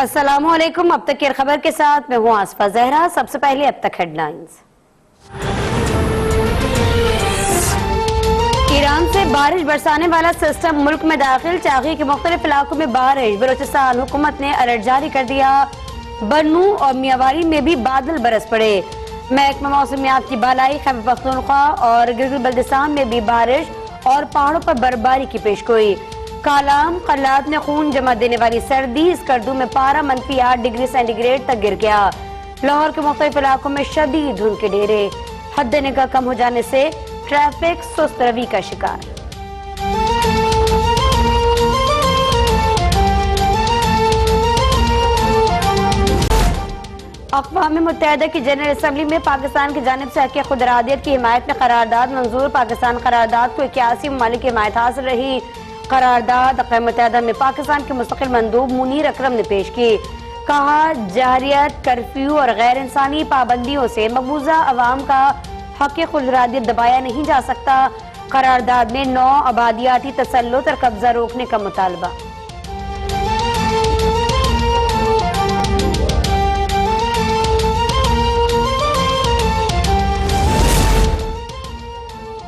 अस्सलामुअलैकुम। अब तक की खबर के साथ मैं हूं आसफा जहरा। सबसे पहले अब तक हेडलाइंस। ईरान से बारिश बरसाने वाला सिस्टम मुल्क में दाखिल, चागी के मुख्तलिफ इलाकों में बारिश। बलोचिस्तान हुकूमत ने अलर्ट जारी कर दिया। बन्नू और मियावारी में भी बादल बरस पड़े। महकमा मौसमियात की बालाई, खैबर पख्तूनख्वा और गिलगित बल्तिस्तान में भी बारिश और पहाड़ों पर बर्फबारी की पेशगोई। कालाम खल्लात ने खून जमा देने वाली सर्दी, स्कर्दू में पारा -8 डिग्री सेंटीग्रेड तक गिर गया। लाहौर के मुख्तलिफ इलाकों में शदीद धुंध के डेरे। हद निगाह कम हो जाने से ट्रैफिक सुस्त रवि का शिकार। अक़वाम मुत्तहिदा की जनरल असम्बली में पाकिस्तान की जानिब से हक़ खुद इरादियत की हिमायत में करारदाद मंजूर। पाकिस्तान करारदाद को 81 ममालिक की हिमायत हासिल रही। करारदाद अक़वाम मुत्तहिदा में पाकिस्तान के मुस्तक़िल मंदूब मुनीर अकरम ने पेश की। कहा, जहरियत, कर्फ्यू और गैर इंसानी पाबंदियों से मकबूजा अवाम का हक़ खुद इरादियत दबाया नहीं जा सकता। करारदाद में 9 आबादियाती तसल्लुत और कब्जा रोकने का मुतालबा।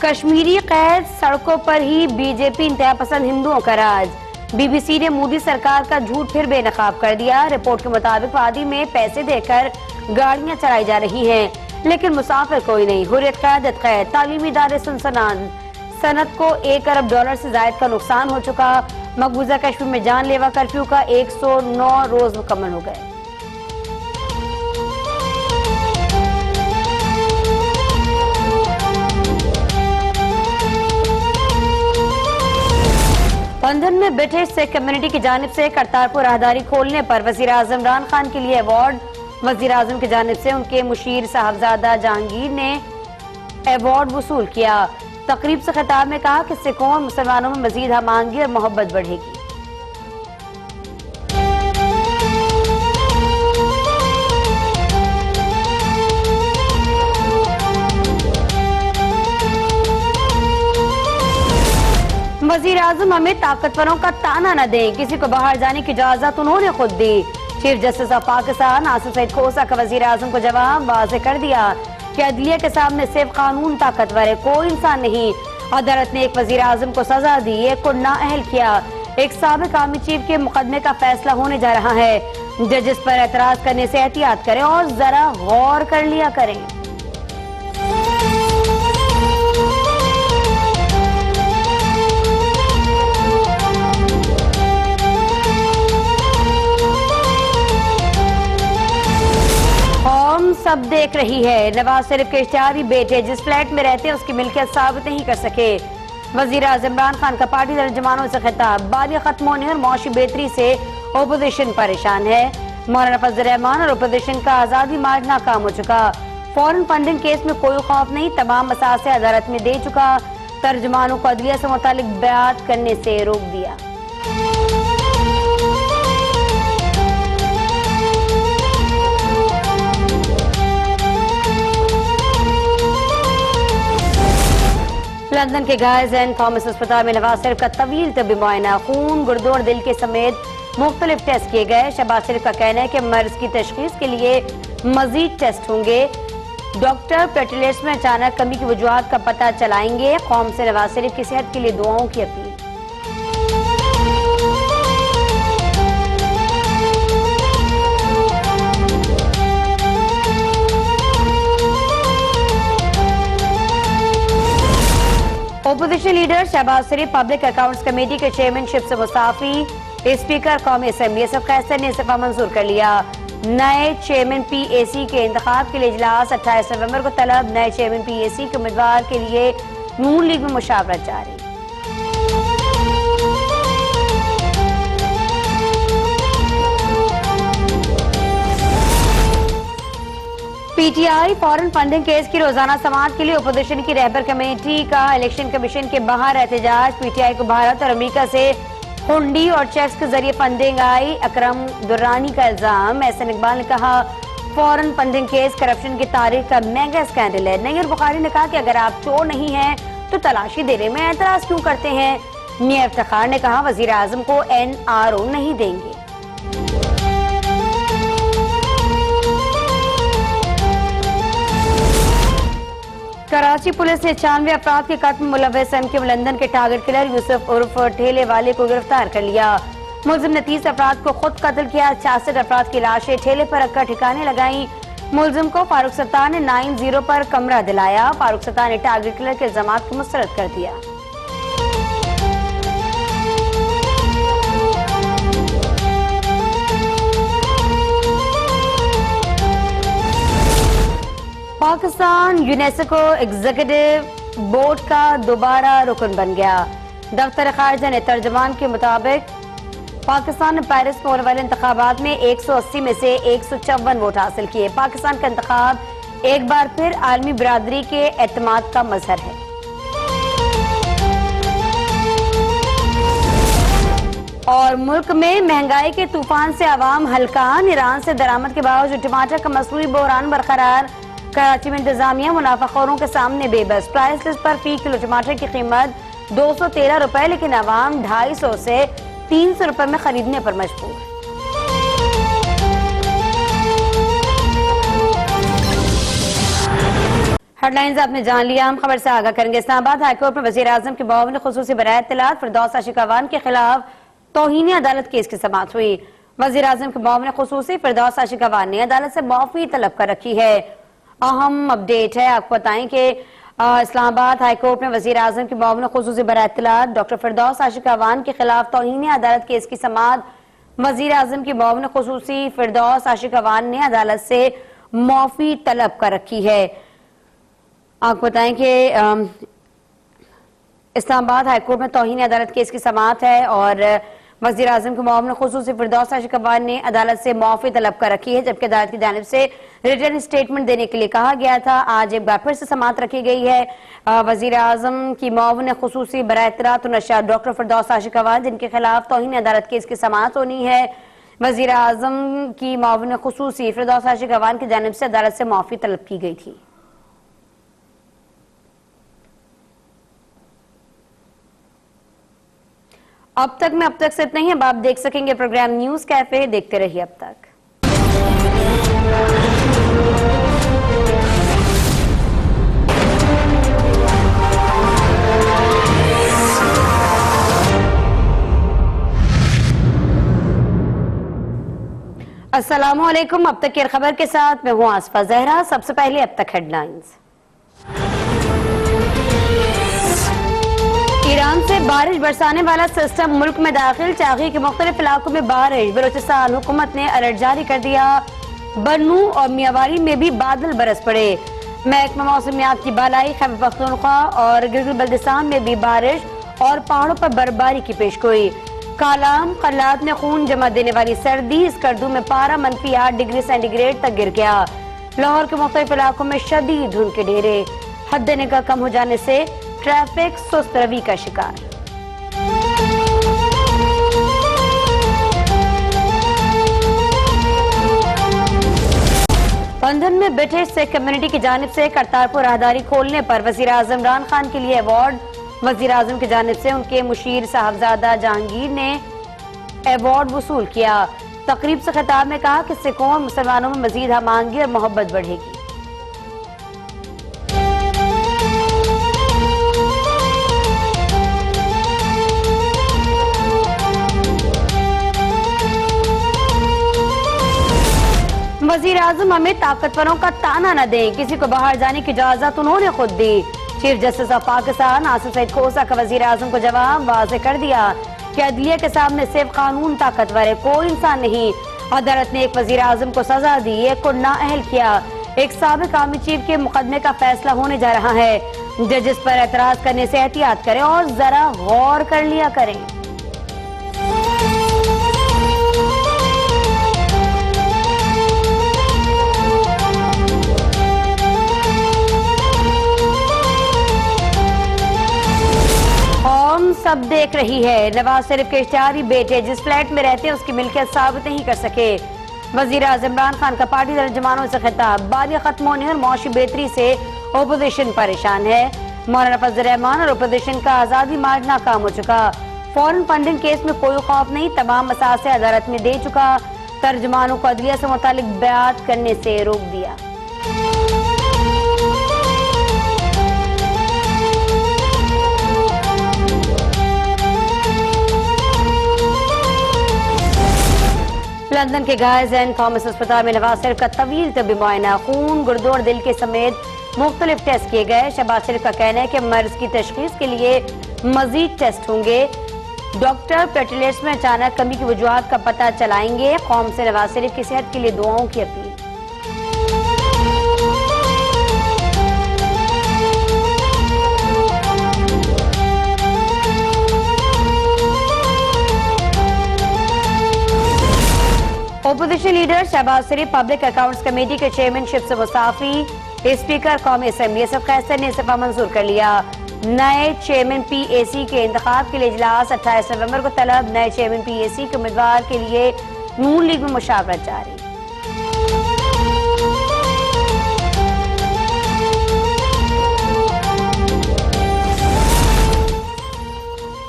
कश्मीरी कैद, सड़कों पर ही बीजेपी इंतहा पसंद हिंदुओं का राज। बीबीसी ने मोदी सरकार का झूठ फिर बेनकाब कर दिया। रिपोर्ट के मुताबिक वादी में पैसे देकर गाड़ियां चलाई जा रही हैं, लेकिन मुसाफिर कोई नहीं। हुर्रियत क़यादत कैद, तालीमी इदारे सुनसनान। सनत को $1 अरब से जायद का नुकसान हो चुका। मकबूजा कश्मीर में जानलेवा कर्फ्यू का 109 रोज मुकम्मल हो गए। लंदन में ब्रिटिश सिख कम्युनिटी की जानिब से करतारपुर राहदारी खोलने पर वज़ीर आज़म इमरान खान के लिए अवार्ड। वज़ीर आज़म की जानिब से उनके मुशीर साहबजादा जहांगीर ने अवार्ड वसूल किया। तकरीब से खिताब में कहा कि सिखों और मुसलमानों में मजीद हमआहंगी और मोहब्बत बढ़ेगी। वज़ीर आज़म हमें ताकतवरों का ताना न दें, किसी को बाहर जाने की इजाजत उन्होंने खुद दी। Chief justice of Pakistan Asif Saeed Khosa का वज़ीर आज़म को जवाब वाज़ेह कर दिया कि अदलिया के सामने सिर्फ कानून ताकतवर है, कोई इंसान नहीं। अदालत ने एक वज़ीर आज़म को सजा दी, एक को नाअहल किया। एक साबिक आर्मी चीफ के मुकदमे का फैसला होने जा रहा है। जजिस पर एतराज करने से एहतियात करें और जरा गौर कर लिया करें। सब देख रही है, नवाज शरीफ के इश्तिहारी बेटे जिस फ्लैट में रहते हैं उसकी मिल्कियत साबित नहीं कर सके। वज़ीर आज़म इमरान खान का पार्टी तर्जुमानों से खिताब, बारियां खत्म होने और मौशी बेहतरी से ओपोजिशन परेशान है। मौलाना फजल रहमान और ओपोजिशन का आज़ादी मार्च नाकाम हो चुका। फॉरेन फंडिंग केस में कोई खौफ नहीं, तमाम मसासे अदालत में दे चुका। तर्जुमानों को अदलिया से मुतालिक बयात करने से रोक दिया। लंदन के गायज एंड थॉमस अस्पताल में नवाज शरीफ का तवील तबी मुआयना, खून, गुर्दे और दिल के समेत मुख्तलिफ टेस्ट किए गए। शहबाज शरीफ का कहना है कि मर्ज की तशखीस के लिए मजीद टेस्ट होंगे। डॉक्टर प्लेटलेट्स में अचानक कमी की वजूहात का पता चलाएंगे। कौम से नवाज शरीफ की सेहत के लिए दुआओं की अपील। ओपोजिशन लीडर शहबाज शरीफ पब्लिक अकाउंट्स कमेटी के चेयरमैनशिप से मुस्ताफी। स्पीकर कौमी असेंबली असद कैसर ने इस्तीफा मंजूर कर लिया। नए चेयरमैन PAC के इंतखाब के लिए इजलास 28 नवंबर को तलब। नए चेयरमैन PAC के उम्मीदवार के लिए नून लीग में मुशावरत जारी। PTI फॉरेन फंडिंग केस की रोजाना समाअत के लिए ओपोजिशन की रहबर कमेटी का इलेक्शन कमीशन के बाहर एहतजाज। PTI को भारत और अमेरिका से हुंडी और चेक्स के जरिए फंडिंग आई। अकरम दुर्रानी का इल्जाम। एहसन इकबाल ने कहा, फॉरेन फंडिंग केस करप्शन की तारीख का मेगा स्कैंडल है। नैयर बुखारी ने कहा कि अगर आप चोर नहीं हैं तो तलाशी देने में एतराज क्यों करते हैं। मियां इफ्तिखार ने कहा, वजीर आजम को NRO नहीं देंगे। कराची पुलिस ने 96 अफराद के कत्ल में मुलव्वस एमके लंदन के टारगेट किलर यूसुफ उर्फ ठेले वाले को गिरफ्तार कर लिया। मुलजिम ने 30 अफराद को खुद कत्ल किया। 66 अफराद की लाशें ठेले पर रखकर ठिकाने लगाई। मुलजिम को फारूक सत्तार ने 90 पर कमरा दिलाया। फारूक सत्तार ने टारगेट किलर के इल्जामात को मुस्तरद कर दिया। पाकिस्तान यूनेस्को एग्जीक्यूटिव बोर्ड का दोबारा रुकन बन गया। दफ्तर खारजा ने तर्जमान के मुताबिक पाकिस्तान ने पेरिस में होने वाले इंतखाबात में 180 में से 154 वोट हासिल किए। पाकिस्तान का इंतखाब एक बार फिर आलमी बिरादरी के एतमाद का मजहर है। और मुल्क में महंगाई के तूफान से आवाम हलकान। ईरान से दरामद के बावजूद टमाटर का मसनूई बहरान बरकरार। कराची में इंतजामिया मुनाफाखोरों के सामने बेबस। प्राइस लिस्ट पर फी किलो टमाटर की कीमत 213 रुपए, लेकिन आवाम 250 से 300 रुपए में खरीदने पर मजबूर। हेडलाइंस आपने जान लिया। हम खबर से आगाह करेंगे। इस्लामाबाद हाईकोर्ट में वजीर आजम के मुआविन खुसूसी बराए इत्तलात फिरदौस आशिकावान के खिलाफ तौहीन अदालत केस की समाअत हुई। वजीर आजम के मुआविन खुसूसी फिरदौस आशिकावान ने अदालत से माफी तलब कर रखी है। अहम अपडेट है, आपको बताएं कि इस्लामाबाद हाईकोर्ट में वजीर आजम के मुआविन खुसूसी बराए इत्तलात डॉक्टर फिरदौस आशिकावान के खिलाफ तौहीन अदालत केस की समाअत वजीर आजम के मुआविन खुसूसी फिरदौस आशिकावान ने अदालत से माफी तलब कर रखी है। आपको बताएं कि इस्लामाबाद हाईकोर्ट में तौहीन अदालत केस की समाअत है और वज़ीर आज़म के मुआविन खुसूसी फिरदौस आशिकावान ने अदालत से माफी तलब कर रखी है, जबकि अदालत की जानिब से रिटर्न स्टेटमेंट देने के लिए कहा गया था। आज एक बार फिर से समाअत रखी गई है। वज़ीर आज़म की मुआविन खुसूसी बराए इत्तलात और नशरियात डॉक्टर फिरदौस आशिकावान, जिनके खिलाफ तौहीन अदालत केस की समाअत होनी है, वज़ीर आज़म की मुआविन खुसूसी फिरदौस आशिकावान की जानिब से अदालत से माफी तलब की गई थी। अब तक से इतना ही। अब आप देख सकेंगे प्रोग्राम न्यूज कैफे। देखते रहिए अब तक। अस्सलामुअलैकुम। अब तक की खबर के साथ मैं हूं आसफा जहरा। सबसे पहले अब तक हेडलाइंस। ईरान से बारिश बरसाने वाला सिस्टम मुल्क में दाखिल। चागी के मुख्तलिफ इलाकों में बारिश। बलोचिस्तान हुकूमत ने अलर्ट जारी कर दिया। बन्नू और मियावारी में भी बादल बरस पड़े। महकमा मौसमियात की बालाई खैबर पख्तूनख्वा और गिलगित बल्तिस्तान में भी बारिश और पहाड़ों पर बर्फबारी की पेशगोई। कालाम खल्लात में खून जमा देने वाली सर्दी। स्कर्दू में पारा -8 डिग्री सेंटीग्रेड तक गिर गया। लाहौर के मुख्तलिफ इलाकों में शदीद धुंध के ढेरे। हद निगाह कम हो जाने से ट्रैफिक सुस्त रवि का शिकार। बंधन में ब्रिटिश सिख कम्युनिटी की जानिब से करतारपुर राहदारी खोलने पर वजीर आजम इमरान खान के लिए अवार्ड। वजीर आजम की जानिब से उनके मुशीर साहबजादा जहांगीर ने अवार्ड वसूल किया। तकरीब से खिताब में कहा कि सिखों और मुसलमानों में मजीद हमआहंगी और मोहब्बत बढ़ेगी। वजीर आजम हमें ताकतवरों का ताना न दें, किसी को बाहर जाने की इजाजत उन्होंने खुद दी। Chief justice of Pakistan Asif Saeed Khosa का वजीर आजम को जवाब वाज़ेह कर दिया कि अदलिया के सामने सिर्फ कानून ताकतवर है, कोई इंसान नहीं। अदालत ने एक वजीर आजम को सजा दी, एक को नाअहल किया। एक साबिक आर्मी चीफ के मुकदमे का फैसला होने जा रहा है। जजिस पर एतराज करने से एहतियात करें और जरा गौर कर लिया करें। सब देख रही है। नवाज शरीफ के इश्तिहारी बेटे जिस फ्लैट में रहते हैं उसकी मिल्कियत साबित नहीं कर सके। वजीर आज़म इमरान खान का पार्टी तर्जुमानों से खिताब। बारियां खत्म होने और मौशी बेहतरी से ओपोजिशन परेशान है। मौलाना फजल रहमान और ओपोजिशन का आजादी मार्च नाकाम हो चुका। फॉरेन फंडिंग केस में कोई खौफ नहीं, तमाम मसासे अदालत में दे चुका। तर्जुमानों को अदलिया से मुतालिक बयात करने से रोक दिया। लंदन के गाय सेंट थॉमस अस्पताल में नवाज शरीफ का तवील तबी मुआयना, खून, गुर्दे और दिल के समेत मुख्तलिफ टेस्ट किए गए। शहबाज शरीफ का कहना है कि मर्ज की तशखीस के लिए मजीद टेस्ट होंगे। डॉक्टर प्लेटलेट्स में अचानक कमी की वजूहात का पता चलाएंगे। कौम से नवाज शरीफ की सेहत के लिए दुआओं की अपील। ओपोजिशन लीडर शहबाज शरीफ पब्लिक अकाउंट्स कमेटी के चेयरमैनशिप से मुस्ताफी। स्पीकर कौमी असेंबली असद कैसर ने इस्तीफा मंजूर कर लिया। नए चेयरमैन PAC के इंतखाब के लिए इजलास 28 नवंबर को तलब। नए चेयरमैन PAC के उम्मीदवार के लिए नून लीग में मुशावरत जारी।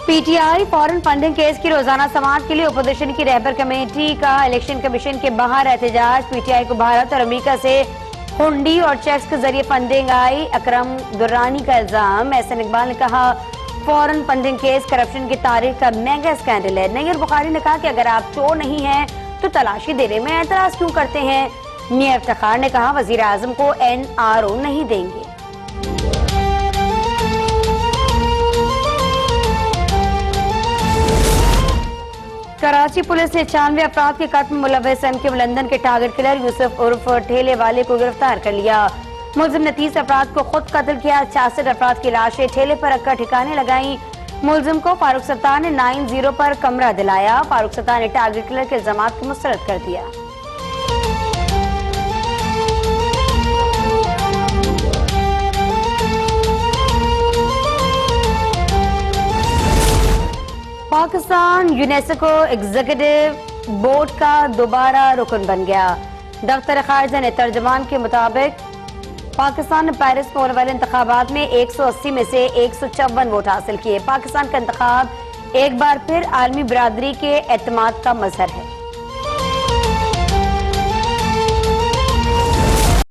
PTI फॉरेन फंडिंग केस की रोजाना समाअत के लिए ओपोजिशन की रहबर कमेटी का इलेक्शन कमीशन के बाहर एहतजाज। PTI को भारत और अमेरिका से हुंडी और चेक्स के जरिए फंडिंग आई। अकरम दुर्रानी का इल्जाम। एहसन इकबाल ने कहा फॉरेन फंडिंग केस करप्शन की तारीख का मेगा स्कैंडल है। नैयर बुखारी ने कहा कि अगर आप चोर नहीं हैं तो तलाशी देने में एतराज क्यों करते हैं। मियां इफ्तिखार ने कहा वजीर आजम को NRO नहीं देंगे। कराची पुलिस ने 96 अफराद के कत्ल में मुलव्वस MK लंदन के टारगेट किलर यूसुफ उर्फ ठेले वाले को गिरफ्तार कर लिया। मुलजिम ने 30 अफराद को खुद कत्ल किया। 66 अफराद की लाशें ठेले पर रखकर ठिकाने लगाई। मुलजिम को फारूक सत्तार ने 90 पर कमरा दिलाया। फारूक सत्तार ने टारगेट किलर के इल्जाम को मुस्तरद कर दिया। पाकिस्तान यूनेस्को एग्जीक्यूटिव बोर्ड का दोबारा रुकन बन गया। दफ्तर खारजा ने तर्जमान के मुताबिक पाकिस्तान ने पेरिस में होने वाले इंतखाबात में 180 में से 154 वोट हासिल किए। पाकिस्तान का इंतखाब एक बार फिर आलमी बिरादरी के एतमाद का मजहर है।